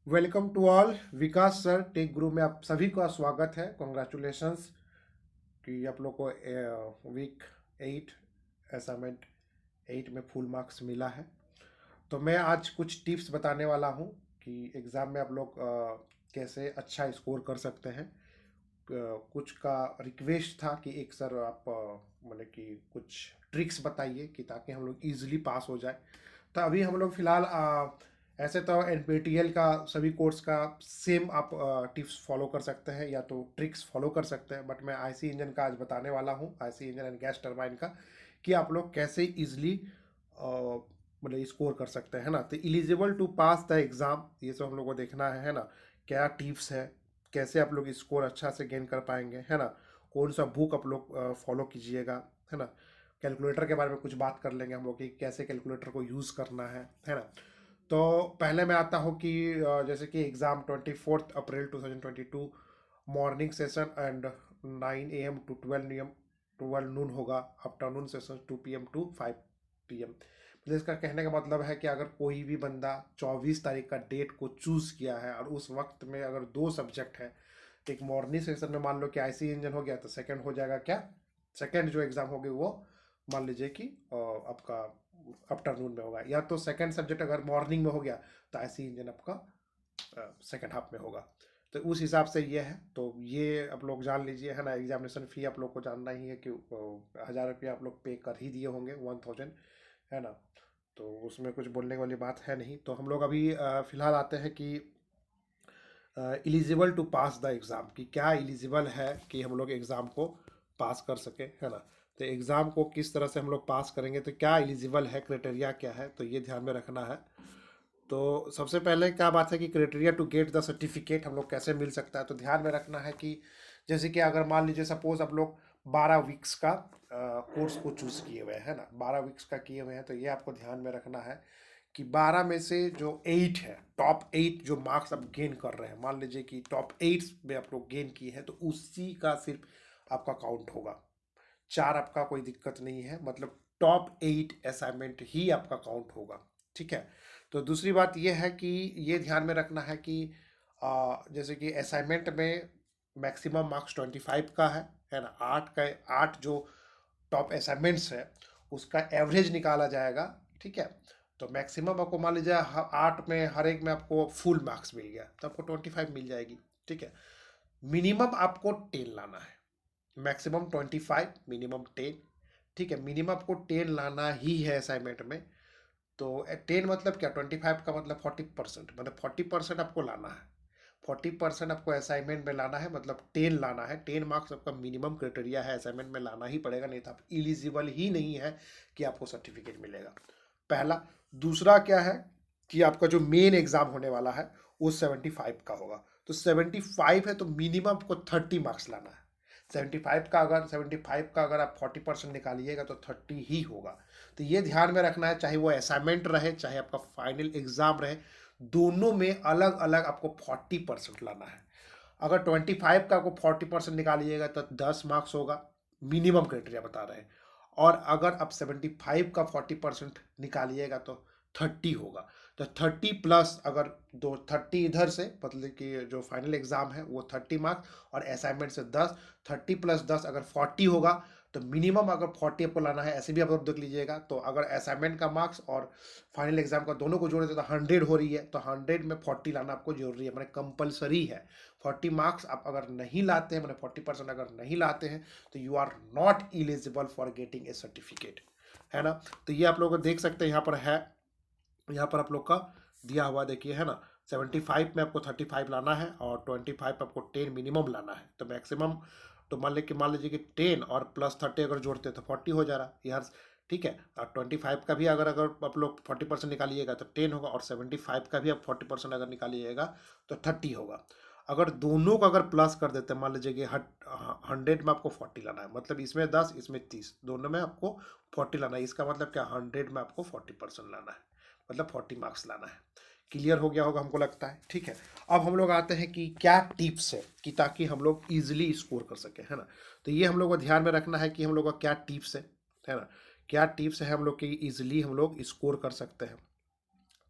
Welcome to all. Vikas sir tech Guru में आप सभी का स्वागत है। कॉन्ग्रेचुलेशंस कि आप लोग को वीक 8 असाइनमेंट 8 में फुल मार्क्स मिला है। तो मैं आज कुछ टिप्स बताने वाला हूँ कि एग्ज़ाम में आप लोग कैसे अच्छा स्कोर कर सकते हैं। कुछ का रिक्वेस्ट था कि एक सर आप मतलब कि कुछ ट्रिक्स बताइए कि ताकि हम लोग इजीली पास हो जाए। तो अभी हम लोग फिलहाल ऐसे तो एनपीटीईएल का सभी कोर्स का सेम आप टिप्स फॉलो कर सकते हैं या तो ट्रिक्स फॉलो कर सकते हैं, बट मैं आईसी इंजन का आज बताने वाला हूँ, IC engine and gas turbine का, कि आप लोग कैसे इजली मतलब स्कोर कर सकते हैं ना। तो eligible to pass the exam ये सब हम लोग को देखना है ना। क्या टिप्स है, कैसे आप लोग स्कोर अच्छा से गेन कर पाएंगे, है ना। कौन सा बुक आप लोग फॉलो कीजिएगा, है ना। कैलकुलेटर के बारे में कुछ बात कर लेंगे हम लोग कि कैसे कैलकुलेटर को यूज़ करना है ना। तो पहले मैं आता हूँ कि जैसे कि exam 24 April 2022 morning session and 9 AM to 12 नून होगा। Afternoon session 2 PM to 5 PM। मतलब इसका कहने का मतलब है कि अगर कोई भी बंदा 24 तारीख का डेट को चूज़ किया है और उस वक्त में अगर दो सब्जेक्ट है, एक मॉर्निंग सेशन में मान लो कि आईसी इंजन हो गया तो सेकंड हो जाएगा क्या, सेकंड जो एग्ज़ाम होगी वो मान लीजिए कि आपका आफ्टरनून में होगा, या तो सेकंड सब्जेक्ट अगर मॉर्निंग में हो गया तो आईसी इंजन आपका सेकंड हाफ में होगा। तो उस हिसाब से ये है। तो ये आप लोग जान लीजिए, है ना। एग्जामिनेशन फ़ी आप लोग को जानना ही है कि 1000 रुपया आप लोग पे कर ही दिए होंगे, 1000, है ना। तो उसमें कुछ बोलने वाली बात है नहीं। तो हम लोग अभी फ़िलहाल आते हैं कि eligible to pass the exam, कि क्या एलिजिबल है कि हम लोग एग्ज़ाम को पास कर सके, है ना। तो एग्ज़ाम को किस तरह से हम लोग पास करेंगे, तो क्या एलिजिबल है, क्राइटेरिया क्या है, तो ये ध्यान में रखना है। तो सबसे पहले क्या बात है कि criteria to get the certificate हम लोग कैसे मिल सकता है, तो ध्यान में रखना है कि जैसे कि अगर मान लीजिए सपोज आप लोग 12 वीक्स का कोर्स को चूज़ किए हुए हैं ना, 12 वीक्स का किए हुए हैं, तो ये आपको ध्यान में रखना है कि 12 में से जो 8 है, टॉप 8 जो मार्क्स आप गेन कर रहे हैं, मान लीजिए कि टॉप 8 में आप लोग गेन किए हैं, तो उसी का सिर्फ आपका काउंट होगा। 4 आपका कोई दिक्कत नहीं है, मतलब टॉप 8 असाइनमेंट ही आपका काउंट होगा। ठीक है। तो दूसरी बात यह है कि ये ध्यान में रखना है कि जैसे कि असाइनमेंट में मैक्सिमम मार्क्स 25 का है ना। 8 जो टॉप असाइनमेंट्स है उसका एवरेज निकाला जाएगा। ठीक है। तो मैक्सिमम आपको मान लीजिए 8 में हर एक में आपको फुल मार्क्स मिल गया तो आपको 25 मिल जाएगी। ठीक है। मिनिमम आपको 10 लाना है, मैक्सिमम 25, मिनिमम 10। ठीक है। मिनिमम आपको 10 लाना ही है असाइनमेंट में। तो 10 मतलब क्या, 25 का मतलब 40%, मतलब 40% आपको लाना है। 40% आपको असाइनमेंट में लाना है, मतलब 10 लाना है। 10 मार्क्स आपका मिनिमम क्राइटेरिया है, असाइनमेंट में लाना ही पड़ेगा, नहीं तो आप एलिजिबल ही नहीं है कि आपको सर्टिफिकेट मिलेगा। पहला। दूसरा क्या है कि आपका जो मेन एग्जाम होने वाला है वो 75 का होगा। तो 75 है तो मिनिमम आपको 30 मार्क्स लाना है। 75 का अगर आप 40% निकालिएगा तो 30 ही होगा। तो ये ध्यान में रखना है, चाहे वो असाइनमेंट रहे चाहे आपका फाइनल एग्जाम रहे, दोनों में अलग अलग आपको 40% लाना है। अगर 25 का आपको 40% निकालिएगा तो 10 मार्क्स होगा, मिनिमम क्राइटेरिया बता रहे हैं। और अगर आप 75 का 40% निकालिएगा तो 30 होगा। तो 30 प्लस अगर दो 30 इधर से, मतलब कि जो फाइनल एग्जाम है वो 30 मार्क्स और असाइनमेंट से 10, 30 + 10 अगर 40 होगा। तो मिनिमम अगर 40 आपको लाना है, ऐसे भी आप लोग देख लीजिएगा। तो अगर असाइनमेंट का मार्क्स और फाइनल एग्जाम का दोनों को जोड़े तो 100 हो रही है, तो 100 में 40 लाना आपको जरूरी है, मतलब कंपलसरी है। 40 मार्क्स आप अगर नहीं लाते हैं, मतलब 40% अगर नहीं लाते हैं, तो you are not eligible for getting a certificate, है ना। तो ये आप लोग देख सकते हैं, यहाँ पर है, यहाँ पर आप लोग का दिया हुआ देखिए, है ना। 75 में आपको 35 लाना है और 25 आपको 10 मिनिमम लाना है। तो मैक्सिमम, तो मान लीजिए कि 10 और +30 अगर जोड़ते हैं तो 40 हो जा रहा है यार। ठीक है। और 25 का भी अगर अगर आप लोग 40% निकालिएगा तो 10 होगा, और 75 का भी आप 40% अगर निकालिएगा तो 30 होगा। अगर दोनों को अगर प्लस कर देते हैं, मान लीजिए कि 100 में आपको 40 लाना है, मतलब इसमें 10 इसमें 30, दोनों में आपको 40 लाना है। इसका मतलब क्या, 100 में आपको 40% लाना है, मतलब 40 मार्क्स लाना है। क्लियर हो गया होगा हमको लगता है। ठीक है। अब हम लोग आते हैं कि क्या टिप्स है कि ताकि हम लोग इजीली स्कोर कर सकें, है ना। तो ये हम लोग को ध्यान में रखना है कि हम लोग का क्या टिप्स है ना। क्या टिप्स है हम लोग की इजीली हम लोग स्कोर कर सकते हैं।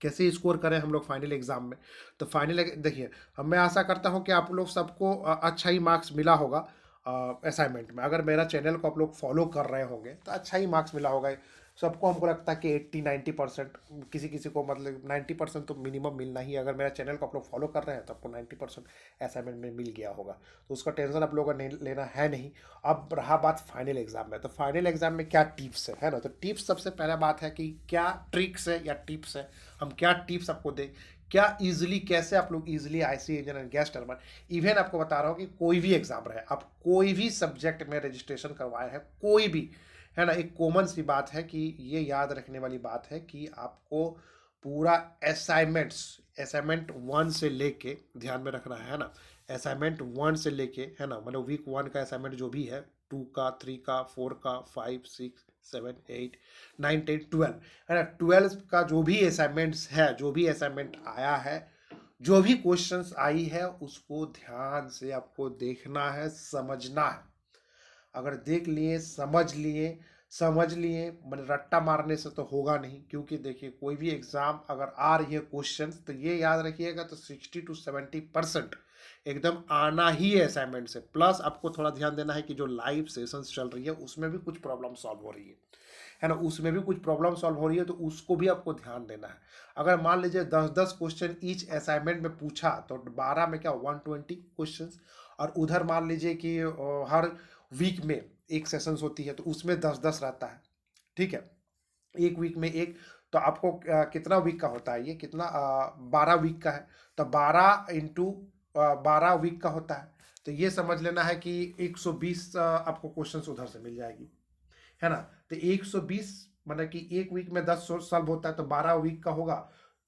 कैसे स्कोर करें हम लोग फाइनल एग्जाम में। तो फाइनल देखिए, अब मैं आशा करता हूं कि आप लोग सबको अच्छा ही मार्क्स मिला होगा असाइनमेंट में। अगर मेरा चैनल को आप लोग फॉलो कर रहे होंगे तो अच्छा ही मार्क्स मिला होगा सबको। हमको लगता है कि 80-90%, किसी किसी को मतलब 90% तो मिनिमम मिलना ही है। अगर मेरा चैनल को आप लोग फॉलो कर रहे हैं तो आपको 90% असाइनमेंट में मिल गया होगा, तो उसका टेंशन आप लोगों को नहीं लेना है नहीं। अब रहा बात फाइनल एग्जाम में, तो फाइनल एग्जाम में क्या टिप्स है ना। तो टिप्स, सबसे पहला बात है कि क्या ट्रिक्स है या टिप्स है, हम क्या टिप्स आपको दें, क्या इजीली, कैसे आप लोग easily IC engine and gas turbine, even आपको बता रहा हूँ कि कोई भी एग्जाम रहे, आप कोई भी सब्जेक्ट में रजिस्ट्रेशन करवाए हैं, कोई भी, है ना। एक कॉमन सी बात है कि ये याद रखने वाली बात है कि आपको पूरा असाइनमेंट 1 से लेके ध्यान में रखना है ना। असाइनमेंट 1 से लेके, है ना, मतलब वीक 1 का असाइनमेंट जो भी है, 2 का, 3 का, 4 का, 5, 6, 7, 8, 9, 10, 12, है ना। 12 का जो भी असाइनमेंट्स है, जो भी असाइनमेंट आया है, जो भी क्वेश्चंस आई है, उसको ध्यान से आपको देखना है, समझना है। अगर देख लिए, समझ लिए, मतलब रट्टा मारने से तो होगा नहीं। क्योंकि देखिए, कोई भी एग्जाम अगर आ रही है क्वेश्चंस, तो ये याद रखिएगा, तो 60-70% एकदम आना ही है असाइनमेंट से। प्लस आपको थोड़ा ध्यान देना है कि जो लाइव सेशंस चल रही है उसमें भी कुछ प्रॉब्लम सॉल्व हो रही है ना, उसमें भी कुछ प्रॉब्लम सॉल्व हो रही है, तो उसको भी आपको ध्यान देना है। अगर मान लीजिए 10-10 क्वेश्चन ईच असाइनमेंट में पूछा, तो 12 में क्या 120 क्वेश्चन। और उधर मान लीजिए कि हर वीक में एक सेशंस होती है, तो उसमें 10-10 रहता है, ठीक है, एक वीक में एक। तो आपको कितना वीक का होता है, ये कितना 12 वीक का है, तो 12 इंटू 12 वीक का होता है। तो ये समझ लेना है कि 120 आपको क्वेश्चंस उधर से मिल जाएगी, है ना। तो 120 मतलब कि एक वीक में 10 सॉल्व होता है, तो 12 वीक का होगा,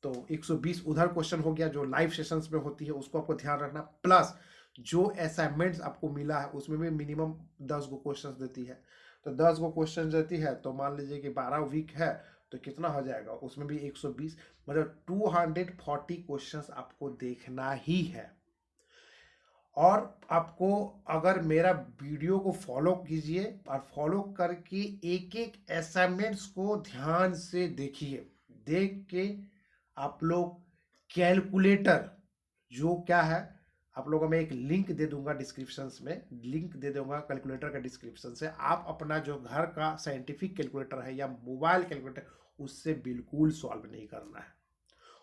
तो 120 उधर क्वेश्चन हो गया जो लाइव सेशंस में होती है, उसको आपको ध्यान रखना। प्लस जो असाइनमेंट्स आपको मिला है उसमें भी मिनिमम 10 गो क्वेश्चन देती है। तो 10 गो क्वेश्चन देती है, तो मान लीजिए कि 12 वीक है, तो कितना हो जाएगा, उसमें भी 120, मतलब 240 क्वेश्चंस आपको देखना ही है। और आपको, अगर मेरा वीडियो को फॉलो कीजिए और फॉलो करके एक एक असाइनमेंट्स को ध्यान से देखिए, देख के आप लोग कैलकुलेटर, जो क्या है, आप लोगों में एक लिंक दे दूंगा डिस्क्रिप्शन में, लिंक दे दूंगा कैलकुलेटर का डिस्क्रिप्शन से। आप अपना जो घर का साइंटिफिक कैलकुलेटर है या मोबाइल कैलकुलेटर, उससे बिल्कुल सॉल्व नहीं करना है,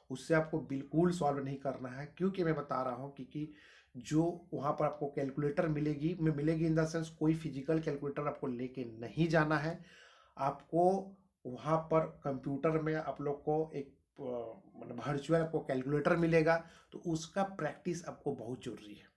उससे आपको बिल्कुल सॉल्व नहीं करना है। क्योंकि मैं बता रहा हूँ कि जो वहाँ पर आपको कैलकुलेटर मिलेगी इन द सेंस, कोई फिजिकल कैलकुलेटर आपको लेके नहीं जाना है। आपको वहाँ पर कंप्यूटर में आप लोग को एक मतलब वर्चुअल आपको कैलकुलेटर मिलेगा, तो उसका प्रैक्टिस आपको बहुत जरूरी है।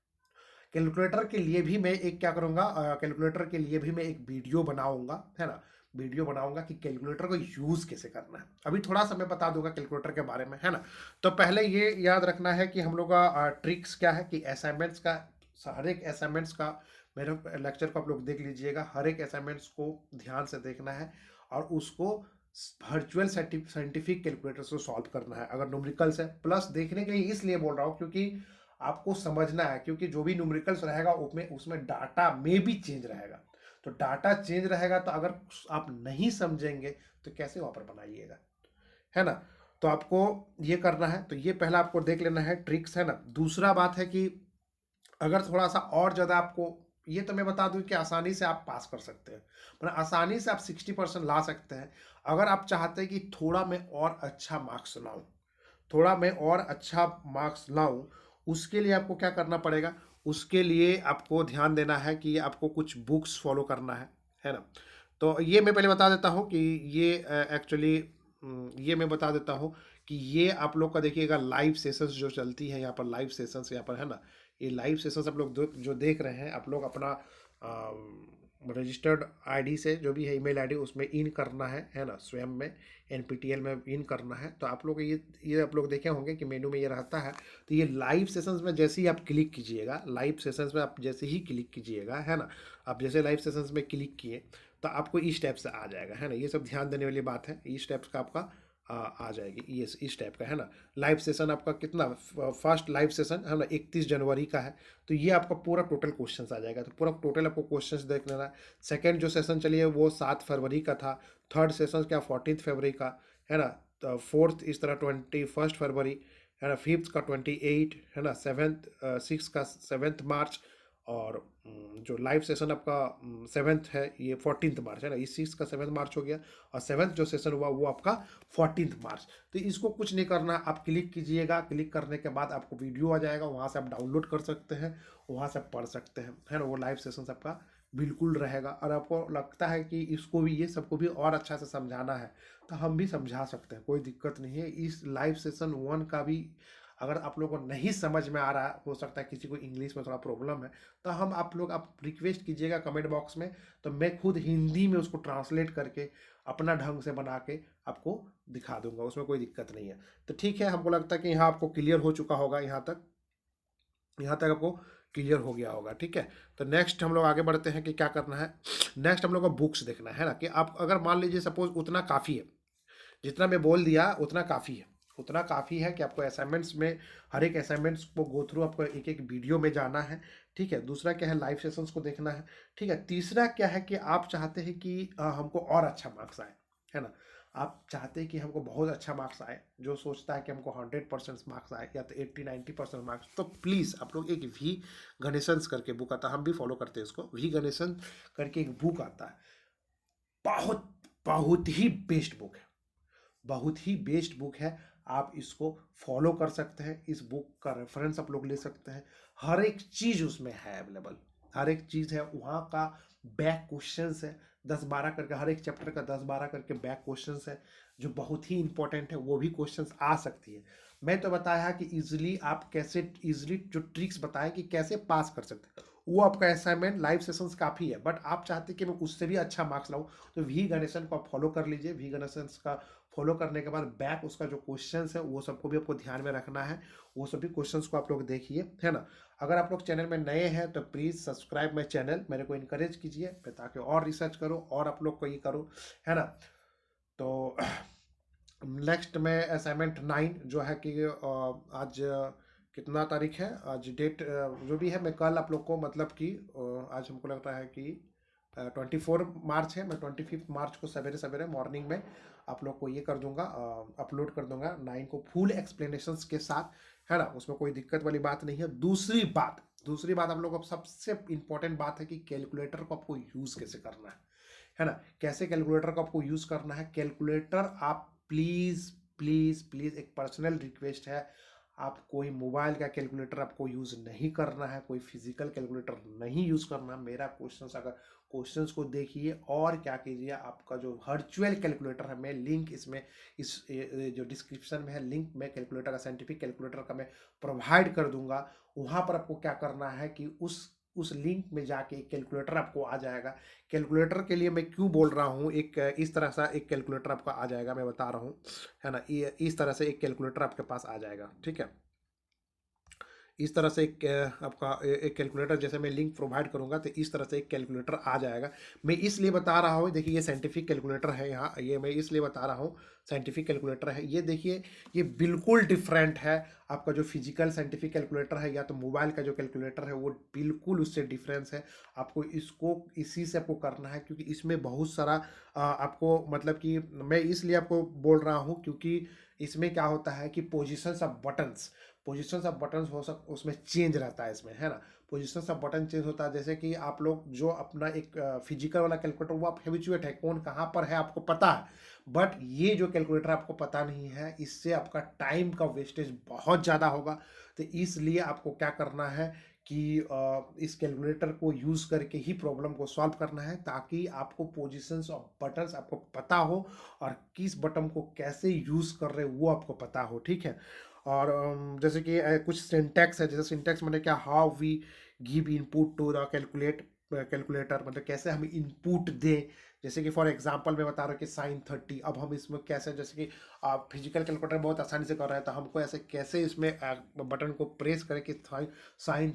कैलकुलेटर के लिए भी मैं एक क्या करूँगा, कैलकुलेटर के लिए भी मैं एक वीडियो बनाऊंगा, है ना, वीडियो बनाऊंगा कि कैलकुलेटर को यूज़ कैसे करना है। अभी थोड़ा सा मैं बता दूंगा कैलकुलेटर के बारे में, है ना। तो पहले ये याद रखना है कि हम लोग का ट्रिक्स क्या है कि असाइनमेंट्स का, हर एक असाइनमेंट्स का, मेरे लेक्चर को आप लोग देख लीजिएगा, हर एक असाइनमेंट्स को ध्यान से देखना है और उसको वर्चुअल साइंटिफिक कैलकुलेटर से सॉल्व करना है अगर न्यूमेरिकल्स है। प्लस देखने के लिए इसलिए बोल रहा हूँ क्योंकि आपको समझना है, क्योंकि जो भी न्यूमेरिकल्स रहेगा उसमें डाटा में भी चेंज रहेगा। तो डाटा चेंज रहेगा, तो अगर आप नहीं समझेंगे तो कैसे वहां पर बनाइएगा, है ना। तो आपको ये करना है, तो ये पहला आपको देख लेना है ट्रिक्स, है ना। दूसरा बात है कि अगर थोड़ा सा और ज़्यादा आपको, ये तो मैं बता दूं कि आसानी से आप पास कर सकते हैं, मतलब आसानी से आप 60% ला सकते हैं। अगर आप चाहते हैं कि थोड़ा मैं और अच्छा मार्क्स लाऊं, थोड़ा मैं और अच्छा मार्क्स लाऊं, उसके लिए आपको क्या करना पड़ेगा, उसके लिए आपको ध्यान देना है कि आपको कुछ बुक्स फॉलो करना है ना। तो ये मैं पहले बता देता हूँ कि ये एक्चुअली, ये मैं बता देता हूँ कि ये आप लोग का देखिएगा लाइव सेशंस जो चलती है यहाँ पर, लाइव सेशंस यहाँ पर, है ना। ये लाइव सेशंस आप लोग जो देख रहे हैं, आप लोग अपना रजिस्टर्ड आईडी से, जो भी है ईमेल आईडी, उसमें इन करना है ना, स्वयं में एनपीटीएल में इन करना है। तो आप लोग ये आप लोग देखे होंगे कि मेनू में ये रहता है। तो ये लाइव सेशंस में जैसे ही आप क्लिक कीजिएगा, लाइव सेशंस में आप जैसे ही क्लिक कीजिएगा, है ना, आप जैसे लाइव सेशंस में क्लिक किए तो आपको इस टाइप से आ जाएगा, है ना। ये सब ध्यान देने वाली बात है, इस टाइप का आपका आ जाएगी, ये इस टाइप का, है ना। लाइव सेशन आपका कितना, फर्स्ट लाइव सेशन है ना 31 जनवरी का है। तो ये आपका पूरा टोटल क्वेश्चंस आ जाएगा, तो पूरा टोटल आपको क्वेश्चंस देख लेना है। सेकंड जो सेशन चलिए वो 7 फरवरी का था, थर्ड सेशन क्या 14 फरवरी का, है ना। फोर्थ इस तरह 21 फरवरी, है ना, फिफ्थ का 28, है ना, सेवेंथ, सिक्स का 7 मार्च, और जो लाइव सेशन आपका 7th है ये 14 मार्च, है ना, इस 6 का 7 मार्च हो गया, और 7th जो सेशन हुआ वो आपका 14 मार्च। तो इसको कुछ नहीं करना, आप क्लिक कीजिएगा, क्लिक करने के बाद आपको वीडियो आ जाएगा, वहाँ से आप डाउनलोड कर सकते हैं, वहाँ से आप पढ़ सकते हैं, है ना, वो लाइव सेशन आपका बिल्कुल रहेगा। और आपको लगता है कि इसको भी, ये सबको भी और अच्छा से समझाना है, तो हम भी समझा सकते हैं, कोई दिक्कत नहीं है। इस लाइव सेशन 1 का भी अगर आप लोगों को नहीं समझ में आ रहा है, हो सकता है किसी को इंग्लिश में थोड़ा प्रॉब्लम है, तो आप रिक्वेस्ट कीजिएगा कमेंट बॉक्स में, तो मैं खुद हिंदी में उसको ट्रांसलेट करके अपना ढंग से बना के आपको दिखा दूंगा, उसमें कोई दिक्कत नहीं है। तो ठीक है, हमको लगता है कि यहाँ आपको क्लियर हो चुका होगा, यहाँ तक आपको क्लियर हो गया होगा, ठीक है। तो नेक्स्ट हम लोग आगे बढ़ते हैं कि क्या करना है। नेक्स्ट हम लोग को बुक्स देखना है ना, कि आप अगर मान लीजिए सपोज उतना काफ़ी है, जितना मैं बोल दिया उतना काफ़ी है, उतना काफ़ी है कि आपको असाइनमेंट्स में, हर एक असाइनमेंट्स को गो थ्रू आपको एक एक वीडियो में जाना है, ठीक है। दूसरा क्या है, लाइव सेशंस को देखना है, ठीक है। तीसरा क्या है कि आप चाहते हैं कि हमको और अच्छा मार्क्स आए, है ना, आप चाहते हैं कि हमको बहुत अच्छा मार्क्स आए, जो सोचता है कि हमको 100% मार्क्स आए या तो 80-90% मार्क्स, तो प्लीज़ आप लोग एक वी गणेशंस करके बुक आता है, हम भी फॉलो करते हैं इसको, वी गणेशन करके एक बुक आता है, बहुत बहुत ही बेस्ट बुक है, बहुत ही बेस्ट बुक है। आप इसको फॉलो कर सकते हैं, इस बुक का रेफरेंस आप लोग ले सकते हैं, हर एक चीज़ उसमें है अवेलेबल, हर एक चीज़ है वहाँ का। बैक क्वेश्चंस है 10-12 करके, हर एक चैप्टर का 10-12 करके बैक क्वेश्चंस है, जो बहुत ही इंपॉर्टेंट है, वो भी क्वेश्चंस आ सकती है। मैं तो बताया कि इजीली आप कैसे, इजीली जो ट्रिक्स बताए कि कैसे पास कर सकते हैं, वो आपका असाइनमेंट लाइव सेशंस काफ़ी है, बट आप चाहते हैं कि मैं उससे भी अच्छा मार्क्स लाऊं, तो वी गणेशन को आप फॉलो कर लीजिए। वी गणेशन का फॉलो करने के बाद बैक उसका जो क्वेश्चंस है वो सबको भी आपको ध्यान में रखना है, वो सभी क्वेश्चंस को आप लोग देखिए, है ना। अगर आप लोग चैनल में नए हैं तो प्लीज़ सब्सक्राइब माई चैनल, मेरे को इनकरेज कीजिए ताकि और रिसर्च करो और आप लोग को ये करो, है ना। तो नेक्स्ट में असाइनमेंट 9 जो है कि आज कितना तारीख है, आज डेट जो भी है, मैं कल आप लोग को मतलब कि आज हमको लगता है कि 24 मार्च है, मैं 25 मार्च को सवेरे सवेरे मॉर्निंग में आप लोग को ये कर दूंगा, अपलोड कर दूंगा 9 को फुल एक्सप्लेनेशंस के साथ, है ना, उसमें कोई दिक्कत वाली बात नहीं है। दूसरी बात आप लोग को सबसे इंपॉर्टेंट बात है कि कैलकुलेटर को आपको यूज़ कैसे करना है ना, कैसे कैलकुलेटर को आपको यूज़ करना है। कैलकुलेटर आप प्लीज़ प्लीज़ प्लीज़, एक पर्सनल रिक्वेस्ट है, आप कोई मोबाइल का कैलकुलेटर आपको यूज़ नहीं करना है, कोई फिजिकल कैलकुलेटर नहीं यूज़ करना। मेरा क्वेश्चंस को देखिए और क्या कीजिए, आपका जो वर्चुअल कैलकुलेटर है, मैं लिंक इसमें जो डिस्क्रिप्शन में है लिंक, मैं कैलकुलेटर का, साइंटिफिक कैलकुलेटर का मैं प्रोवाइड कर दूंगा। वहाँ पर आपको क्या करना है कि उस लिंक में जाके एक कैलकुलेटर आपको आ जाएगा। कैलकुलेटर के लिए मैं क्यों बोल रहा हूँ, एक इस तरह सा एक कैलकुलेटर आपका आ जाएगा, मैं बता रहा हूँ, है ना, ये इस तरह से एक कैलकुलेटर आपके पास आ जाएगा, ठीक है। इस तरह से एक आपका एक कैलकुलेटर, जैसे मैं लिंक प्रोवाइड करूंगा तो इस तरह से एक कैलकुलेटर आ जाएगा। मैं इसलिए बता रहा हूँ, देखिए ये साइंटिफिक कैलकुलेटर है, यहाँ ये मैं इसलिए बता रहा हूँ साइंटिफिक कैलकुलेटर है, ये देखिए, ये बिल्कुल डिफरेंट है। आपका जो फिजिकल साइंटिफिक कैलकुलेटर है या तो मोबाइल का जो कैलकुलेटर है, वो बिल्कुल उससे डिफरेंस है। आपको इसको इसी से आपको करना है, क्योंकि इसमें बहुत सारा आपको मतलब कि, मैं इसलिए आपको बोल रहा हूँ क्योंकि इसमें क्या होता है कि पोजीशंस ऑफ बटन्स हो सक उसमें चेंज रहता है इसमें, है ना। पोजीशंस ऑफ बटन चेंज होता है, जैसे कि आप लोग जो अपना एक फिजिकल वाला कैलकुलेटर, वो आप हैबिचुएट है, कौन कहाँ पर है आपको पता है, बट ये जो कैलकुलेटर आपको पता नहीं है, इससे आपका टाइम का वेस्टेज बहुत ज़्यादा होगा। तो इसलिए आपको क्या करना है कि इस कैलकुलेटर को यूज़ करके ही प्रॉब्लम को सॉल्व करना है, ताकि आपको पोजीशंस ऑफ बटन्स आपको पता हो और किस बटन को कैसे यूज़ कर रहे हो वो आपको पता हो, ठीक है। और जैसे कि कुछ सिंटैक्स है, जैसे सिंटैक्स मैंने क्या, how we give input to the calculator, मतलब कैसे हम इनपुट दें। जैसे कि फॉर एग्जांपल मैं बता रहा हूँ कि sin 30, अब हम इसमें कैसे, जैसे कि आप फिजिकल कैलकुलेटर बहुत आसानी से कर रहे हैं, तो हमको ऐसे कैसे इसमें बटन को प्रेस करें कि sin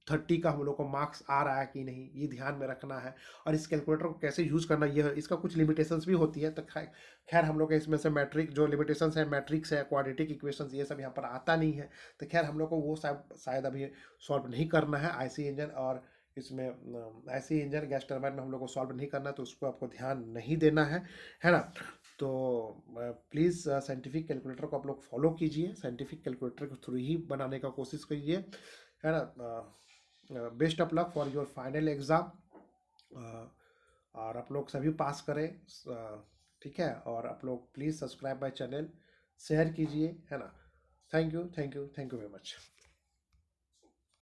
30 का हम लोग को मार्क्स आ रहा है कि नहीं, ये ध्यान में रखना है। और इस कैलकुलेटर को कैसे यूज़ करना, यह इसका कुछ लिमिटेशंस भी होती है, तो खैर हम लोग के इसमें से मैट्रिक जो लिमिटेशंस है, मैट्रिक्स है, क्वाड्रेटिक इक्वेशंस, ये सब यहाँ पर आता नहीं है, तो खैर हम लोग को वो शायद अभी सॉल्व नहीं करना है। आईसी इंजन और इसमें ऐसे ही इंजन गैस टर्बाइन में हम लोग को सॉल्व नहीं करना है, तो उसको आपको ध्यान नहीं देना है ना। तो प्लीज़ साइंटिफिक कैलकुलेटर को आप लोग फॉलो कीजिए, साइंटिफिक कैलकुलेटर के थ्रू ही बनाने का कोशिश कीजिए, है ना। Best of luck for your final exam, और आप लोग सभी पास करें, ठीक है। और आप लोग please subscribe my channel, share कीजिए, है ना। Thank you, thank you, thank you very much.